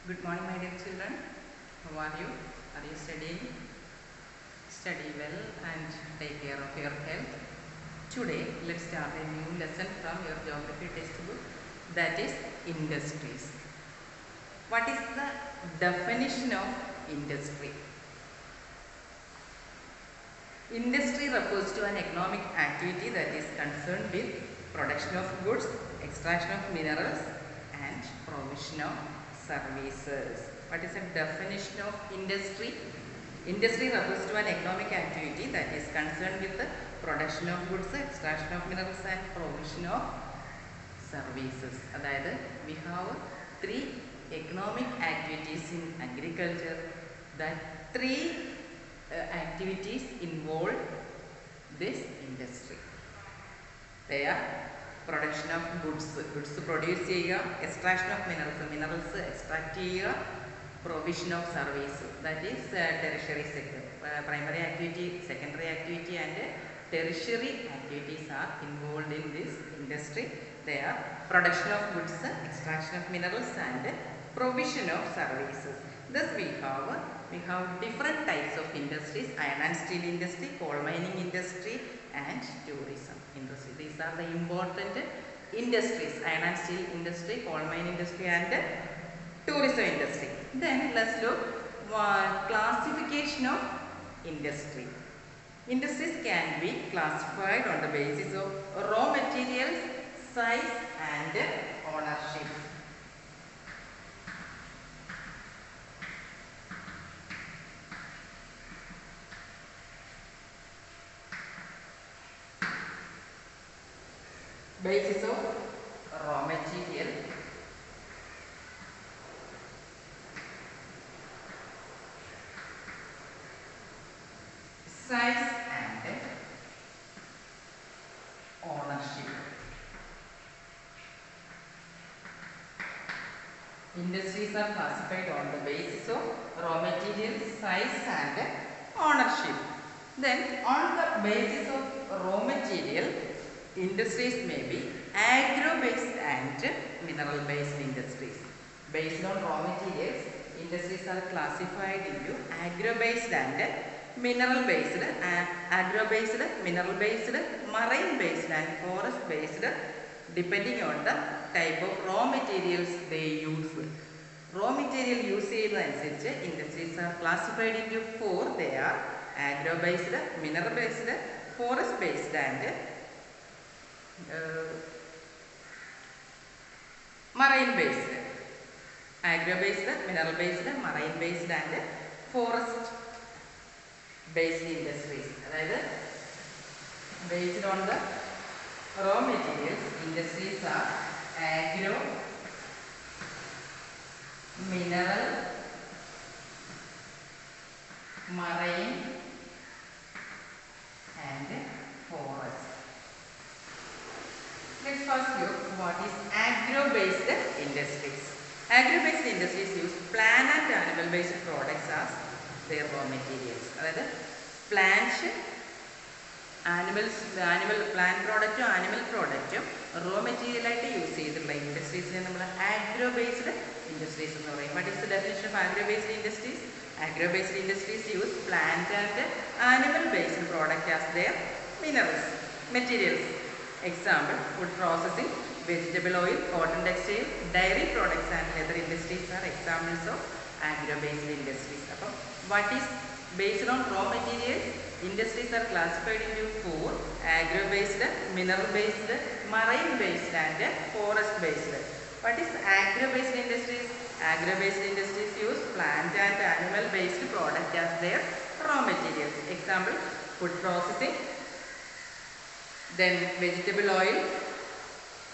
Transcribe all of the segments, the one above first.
Good morning, my dear children. How are you? Are you studying? Study well and take care of your health. Today, let's start a new lesson from your geography textbook, that is industries. What is the definition of industry? Industry refers to an economic activity that is concerned with production of goods, extraction of minerals and provision of services. What is the definition of industry? Industry refers to an economic activity that is concerned with the production of goods, extraction of minerals and provision of services. That is, we have three economic activities in agriculture. That three activities involve this industry. They are production of goods produce ചെയ്യുക, extraction of minerals extract ചെയ്യുക, provision of service, that is tertiary sector. Primary activity, secondary activity and tertiary activities are involved in this industry. They are production of goods, extraction of minerals and provision of services. Thus we have different types of industries: iron and steel industry, coal mining industry and tourism industry. These are the important industries: iron and steel industry, coal mining industry and tourism industry. Then let's look classification of industry. Industries can be classified on the basis of raw materials, size and ownership. Basis of raw material, size and ownership. Industries are classified on the basis of raw material, size and ownership. Then on the basis of raw material, industries may be agro-based and mineral-based industries. Based on raw materials, industries are classified into agro-based and mineral-based, agro-based, mineral-based, marine-based and forest-based, depending on the type of raw materials they use. Raw material use ചെയ്യുന്നതനുസരിച്ച് industries are classified into four. They are agro-based, mineral-based, forest-based and marine-based. Agro-based, mineral-based, marine-based and forest-based industries. That is, based on the raw materials, industries are agro, mineral, marine and forest. Let's first look what is agro-based industries. Agro-based industries use plant and animal-based products as their raw materials. That is, plant product, animal product, raw material use ചെയ്തിട്ടുള്ള ഇൻഡസ്ട്രീസിനെ നമ്മൾ agro-based industries എന്ന് പറയും. What is the definition of agro-based industries? Agro-based industries use plant and animal-based product as their materials. Example: food processing, vegetable oil, cotton textile, dairy products and leather industries are examples of agro-based industries. So, what is based on raw materials? Industries are classified into four: agro-based, mineral-based, marine-based and forest-based. What is agro-based industries? Agro-based industries use plant and animal-based product as their raw materials. Example: food processing, then vegetable oil,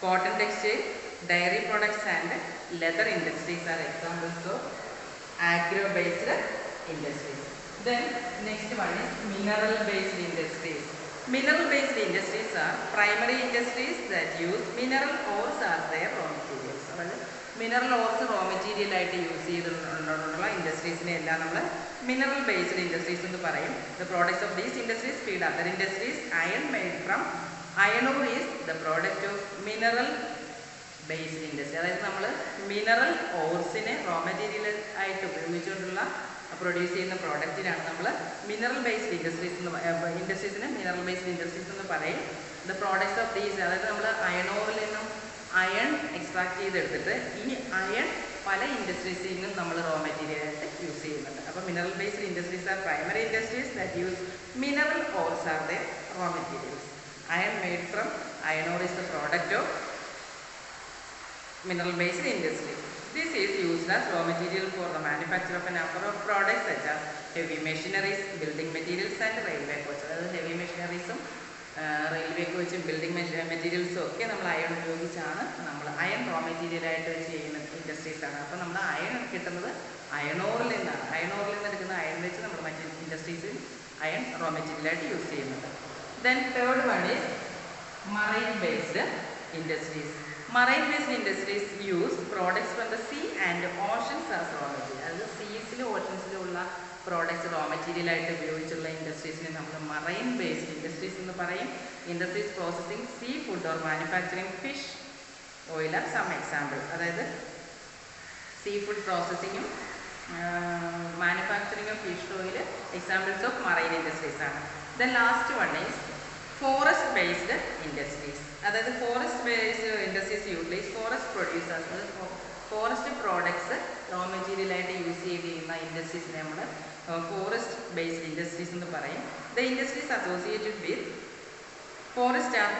cotton textile, dairy products and leather industries are examples of agro-based industries. Then next one is mineral-based industries. Mineral-based industries are primary industries that use mineral ores as their raw materials. Mineral ores raw material ആയിട്ട് use ചെയ്തിട്ടുള്ള ഇൻഡസ്ട്രീസിനെ എല്ലാം നമ്മൾ mineral-based industries എന്ന് പറയും. The products of these industries feed other industries. Iron made from iron ore is the product of mineral based industry, അതായത് നമ്മൾ mineral ഓർസിനെ raw material ആയിട്ട് ഉപയോഗിച്ചുകൊണ്ടുള്ള produce ചെയ്യുന്ന പ്രോഡക്റ്റിനാണ് നമ്മൾ മിനറൽ ബേസ്ഡ് ഇൻഡസ്ട്രീസിന് മിനറൽ ബേസ്ഡ് ഇൻഡസ്ട്രീസ് എന്ന് പറയും. ദ പ്രോഡക്ട്സ് ഓഫ് ദീസ്, അതായത് നമ്മൾ അയണോറിൽ നിന്നും അയൺ എക്സ്ട്രാക്ട് ചെയ്തെടുത്തിട്ട് ഈ അയൺ പല ഇൻഡസ്ട്രീസിൽ നിന്നും നമ്മൾ റോ മെറ്റീരിയൽ ആയിട്ട് യൂസ് ചെയ്യുന്നുണ്ട്. അപ്പോൾ mineral based industries are primary industries that use mineral ores are the raw materials. Iron made from iron ore is the product of mineral based industry. This is used as raw material for the manufacture of a number of products such as heavy machineries, building materials and railway coaches. അതായത് heavy മെഷീനറീസും railway കോച്ചും building മെറ്റീരിയൽസും ഒക്കെ നമ്മൾ iron ഉപയോഗിച്ചാണ് നമ്മൾ iron raw material ആയിട്ട് ചെയ്യുന്ന industries ആണ്. അപ്പോൾ നമ്മൾ അയൺ കിട്ടുന്നത് അയണോറിൽ നിന്നാണ്. അയണോറിൽ നിന്ന് എടുക്കുന്ന അയൺ വെച്ച് നമ്മൾ മറ്റ് ഇൻഡസ്ട്രീസിൽ അയൺ റോ മെറ്റീരിയൽ ആയിട്ട് യൂസ് ചെയ്യുന്നുണ്ട്. Then third one is marine based industries. Marine based industries use products from the sea and oceans as raw material. അത് സീസിലും ഓഷൻസിലും ഉള്ള പ്രോഡക്ട്സ് റോ മെറ്റീരിയൽ ആയിട്ട് ഉപയോഗിച്ചുള്ള ഇൻഡസ്ട്രീസിനെ നമ്മൾ മറൈൻ ബേസ്ഡ് ഇൻഡസ്ട്രീസ് എന്ന് പറയും. Industries processing seafood or manufacturing fish oil are some example. അതായത് seafood പ്രോസസ്സിങ്ങും manufacturing of fish oil examples of marine industries ആണ്. The last one is forest based industries. അതായത് forest based industries utilise forest producers, forest products raw material ആയിട്ട് use ചെയ്യുന്ന ഇൻഡസ്ട്രീസിനെ നമ്മൾ forest based industries എന്ന് പറയും. The industries associated with forest are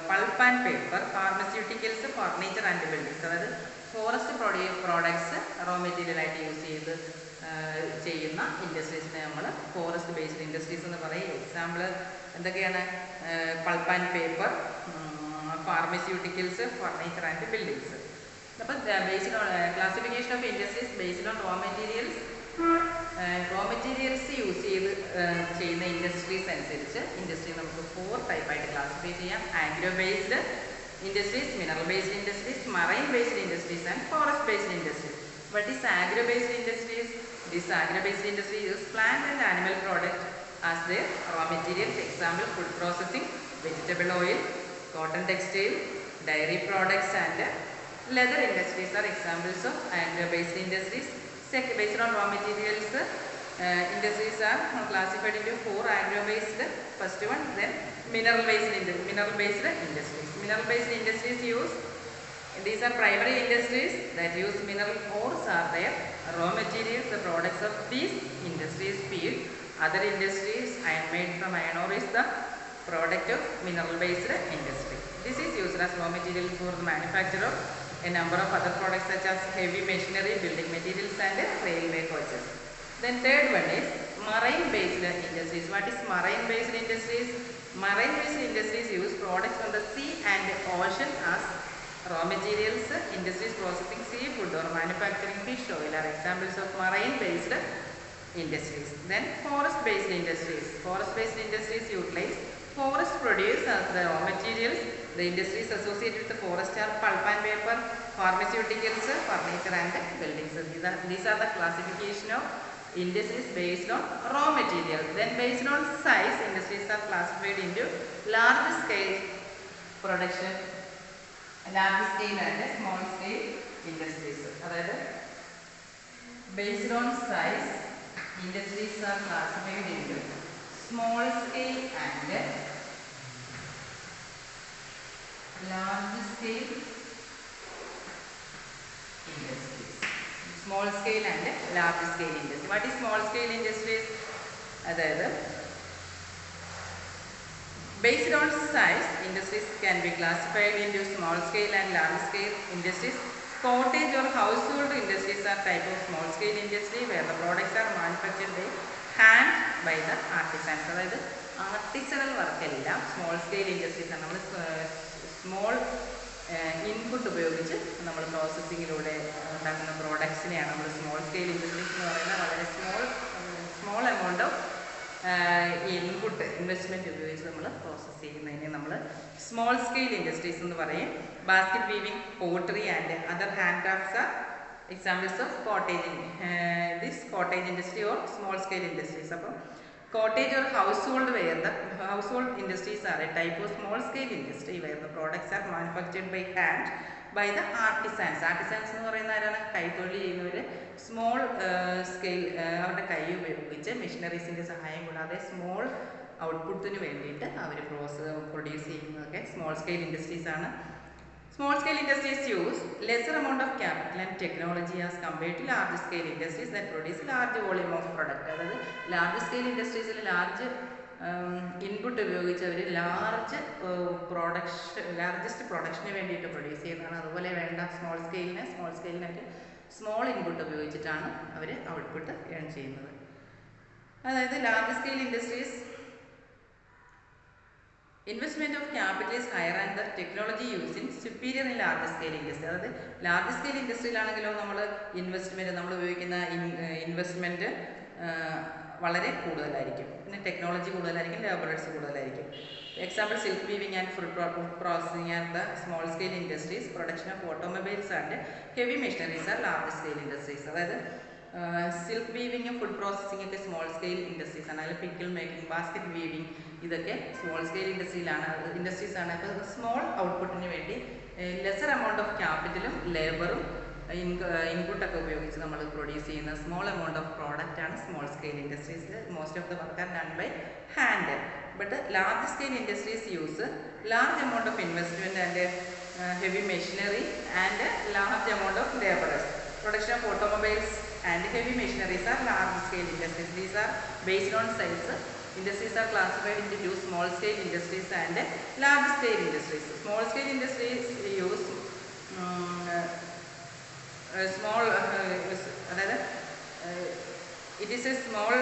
pulp and paper, pharmaceuticals, furniture and buildings. അതായത് forest products raw material ആയിട്ട് use ചെയ്ത് ചെയ്യുന്ന ഇൻഡസ്ട്രീസിനെ നമ്മൾ ഫോറസ്റ്റ് ബേസ്ഡ് ഇൻഡസ്ട്രീസ് എന്ന് പറയും. എക്സാമ്പിൾ എന്തൊക്കെയാണ്? Pulp and paper, pharmaceuticals, furniture and buildings. അപ്പോൾ based on classification of industries based on raw materials use ചെയ്ത് ചെയ്യുന്ന ഇൻഡസ്ട്രീസ് അനുസരിച്ച് ഇൻഡസ്ട്രി നമുക്ക് 4 ടൈപ്പായിട്ട് ക്ലാസിഫൈ ചെയ്യാം. Agro based industries, mineral based industries, marine based industries and forest based industries. What is agro based industries? This agro based industry uses plant and animal product as their raw materials. Example, food processing, vegetable oil, cotton textile, dairy products and leather industries are examples of agro based industries. Based on raw materials, industries are classified into 4 agro based. First one, then mineral based industries. Mineral based industries use, these are primary industries that use mineral ores are their raw materials. The products of these industries feed other industries. Iron made from iron ore is the product of mineral based industry. This is used as raw material for the manufacture of a number of other products such as heavy machinery, building materials and railway coaches. Then third one is marine based industries. What is marine based industries? Marine based industries use products from the sea and ocean as raw materials. Industries processing seafood or manufacturing fish oil are examples of marine based industries. Then forest based industries. Forest based industries utilize forest produce as the raw materials. The industries associated with the forest are pulp and paper, pharmaceuticals, furniture and buildings. These are the classification of industries based on raw material. Then based on size, industries are classified into large scale production, large scale and small scale industries. That is, based on size, industries are classified into small scale and large scale industries. Small scale and large scale industry. What is small scale industries? That is, based on size, industries can be classified into small scale and large scale industries. Cottage or household industries are type of small scale industry where the products are manufactured by hand by the artisans. That is, artisanal work എല്ലാം small scale industries ആണ്. നമ്മൾ small input ഉപയോഗിച്ച് നമ്മൾ പ്രോസസ്സിങ്ങിലൂടെ ഉണ്ടാക്കുന്ന പ്രോഡക്ട്സിനെയാണ് നമ്മൾ small scale industries എന്ന് പറയുന്നത്. വളരെ small amount of input investment ഉപയോഗിച്ച് നമ്മൾ പ്രോസസ്സ് ചെയ്യുന്നതിനെ നമ്മൾ സ്മോൾ സ്കെയിൽ ഇൻഡസ്ട്രീസ് എന്ന് പറയും. Basket weaving, pottery and other hand crafts are examples of cottage this cottage industry or small scale industries. അപ്പം Cottage or household where the household industries are a type of small scale industry where the products are manufactured by hand by the artisans. Artisans എന്ന് പറയുന്ന ആരാണ്? കൈത്തൊഴിൽ ചെയ്യുന്നവർ. Small scale അവരുടെ കൈ ഉപയോഗിച്ച് മെഷീനറീസിൻ്റെ സഹായം കൂടാതെ സ്മോൾ ഔട്ട്പുട്ടിന് വേണ്ടിയിട്ട് അവർ പ്രൊഡ്യൂസ് ചെയ്യുന്നതൊക്കെ സ്മോൾ സ്കെയിൽ ഇൻഡസ്ട്രീസ് ആണ്. Small scale industries use lesser amount of capital and technology as compared to large scale industries that produce large volume of product. അതായത് ലാർജ് സ്കെയിൽ ഇൻഡസ്ട്രീസിൽ ലാർജ് ഇൻപുട്ട് ഉപയോഗിച്ച് അവർ largest production വേണ്ടിയിട്ട് produce ചെയ്യുന്നതാണ്. അതുപോലെ വേണ്ട small സ്കെയിലിനായിട്ട് small input ഉപയോഗിച്ചിട്ടാണ് അവർ output earn ചെയ്യുന്നത്. അതായത് large scale industries investment of capital is higher and the technology use in superior in large scale industry. അതായത് ലാർജ് സ്കെയിൽ ഇൻഡസ്ട്രിയിലാണെങ്കിലോ നമ്മൾ ഉപയോഗിക്കുന്ന ഇൻവെസ്റ്റ്മെൻറ്റ് വളരെ കൂടുതലായിരിക്കും, പിന്നെ ടെക്നോളജി കൂടുതലായിരിക്കും, ലേബറേഴ്സ് കൂടുതലായിരിക്കും. Example silk weaving and food processing and the small scale industries. Production of automobiles and heavy machineries R large scale industries. അതായത് silk വീവിങ്ങും food processing ഒക്കെ സ്മോൾ സ്കെയിൽ ഇൻഡസ്ട്രീസ് ആണ്. അതിൽ പിക്കിൾ മേക്കിംഗ്, ബാസ്ക്കറ്റ് വീവിംഗ് ഇതൊക്കെ small scale industries ആണ്. അപ്പോൾ small ഔട്ട്പുട്ടിന് വേണ്ടി lesser amount of ക്യാപിറ്റലും ലേബറും ഇൻപുട്ടൊക്കെ ഉപയോഗിച്ച് നമ്മൾ പ്രൊഡ്യൂസ് ചെയ്യുന്ന സ്മോൾ എമൗണ്ട് ഓഫ് പ്രോഡക്റ്റ് ആണ് small scale industries. Most of the work are done by hand. But large scale industries use large amount of investment and heavy machinery and large amount of laborers. Production of automobiles and heavy machineries are large scale industries. These are based on size. Industries are classified into two: small scale industries and large scale industries. Small scale industries use small it is a small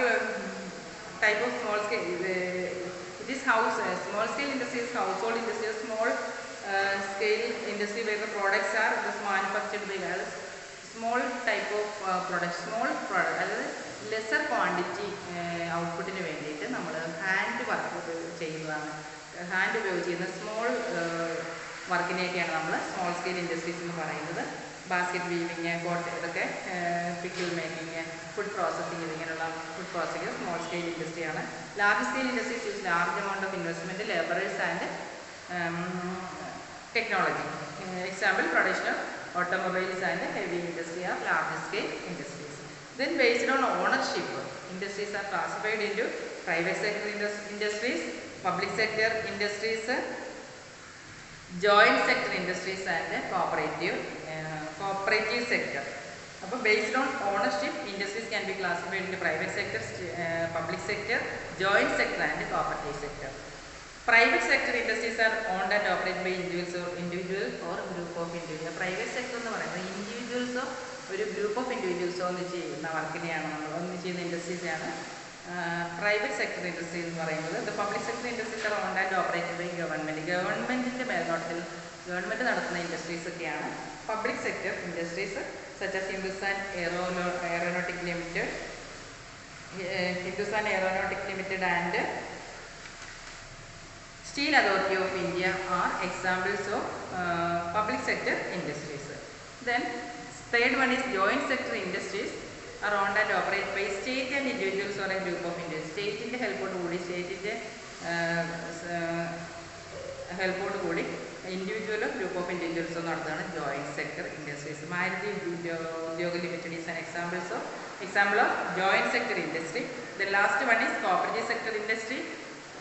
type of small scale. It is small scale industries, household industries, small scale industry where the products are just manufactured by small type of products, small product, അതായത് lesser quantity ഔട്ട്പുട്ടിന് വേണ്ടിയിട്ട് നമ്മൾ hand work ചെയ്യുന്നതാണ്. Hand ഉപയോഗിച്ച് ചെയ്യുന്ന small വർക്കിനെയൊക്കെയാണ് നമ്മൾ small scale industries എന്ന് പറയുന്നത്. Basket weaving, ഇതൊക്കെ പിക്കിൾ മേക്കിങ്, ഫുഡ് പ്രോസസ്സിങ്, ഇതിങ്ങനെയുള്ള ഫുഡ് പ്രോസസ്സിങ് സ്മോൾ സ്കെയിൽ ഇൻഡസ്ട്രിയാണ്. Large scale industries use large amount of investment, labourers and technology. Example: production of automobiles and heavy industry are large scale industries. Then based on ownership, industries are classified into private sector industries, public sector industries, joint sector industries and cooperative sector. അപ്പോൾ based on ownership, industries can be classified into private sector, public sector, joint sector and cooperative sector. Private sector industries are owned and operated by individuals or group of individuals. Private sector എന്ന് പറയുന്നത് ഇൻഡിവിജ്വൽസോ ഒരു group of ഇൻഡിവിജ്വൽസോ ഒന്ന് ചെയ്യുന്ന വർക്കിനെയാണ് നമ്മൾ ചെയ്യുന്ന ഇൻഡസ്ട്രീസാണ് private sector industry എന്ന് പറയുന്നത്. The public sector industries are owned and operated by government. ഗവൺമെൻറ്റിൻ്റെ മേൽനോട്ടത്തിൽ ഗവൺമെൻറ് നടത്തുന്ന ഇൻഡസ്ട്രീസ് ഒക്കെയാണ് public sector industries. Such as Hindustan aeronautic limited and Steel Authority of India are examples of public sector industries. Then third one is joint sector industries are owned and operated by state and individuals or a group of individuals. State in the help of individual or group of individuals നടത്തുന്നതാണ് joint sector industries. Maruti Udyog Limited is an example of joint sector industry. The last one is cooperative sector industry.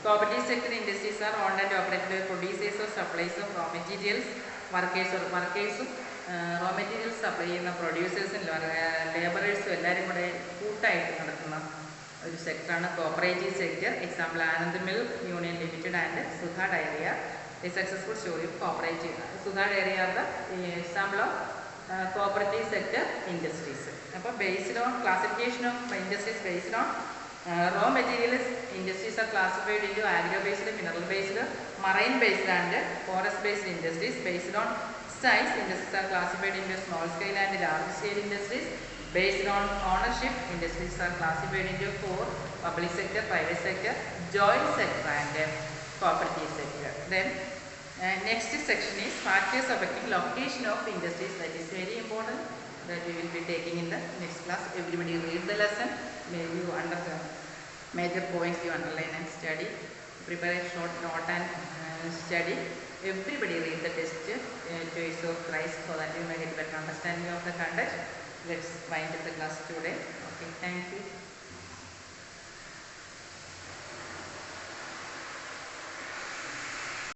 Cooperative sector industries are owned and operated by producers or suppliers of raw materials, workers raw materials supply ചെയ്യുന്ന പ്രൊഡ്യൂസേഴ്സും ലേബറേഴ്സും എല്ലാവരും കൂടെ കൂട്ടായിട്ട് നടത്തുന്ന ഒരു സെക്ടറാണ് cooperative sector. Example Anand milk union limited and Sudha dairy are a successful story of cooperative. Sudha dairy are the example of cooperative sector industries. അപ്പോൾ based on classification of industries based on raw materials, industries are classified into agro-based, mineral-based, marine-based and forest-based industries. Based on size, industries are classified into small-scale and large-scale industries. Based on ownership, industries are classified into 4: public sector, private sector, joint sector and cooperative sector. Then next section is factors affecting location of industries. That is very important, that we will be taking in the next class. Everybody read the lesson. May you Major points you underline and study. Prepare a short note and study. Everybody read the test twice or thrice so that you may get better understanding of the content. Let's wind up the class today. Okay, thank you.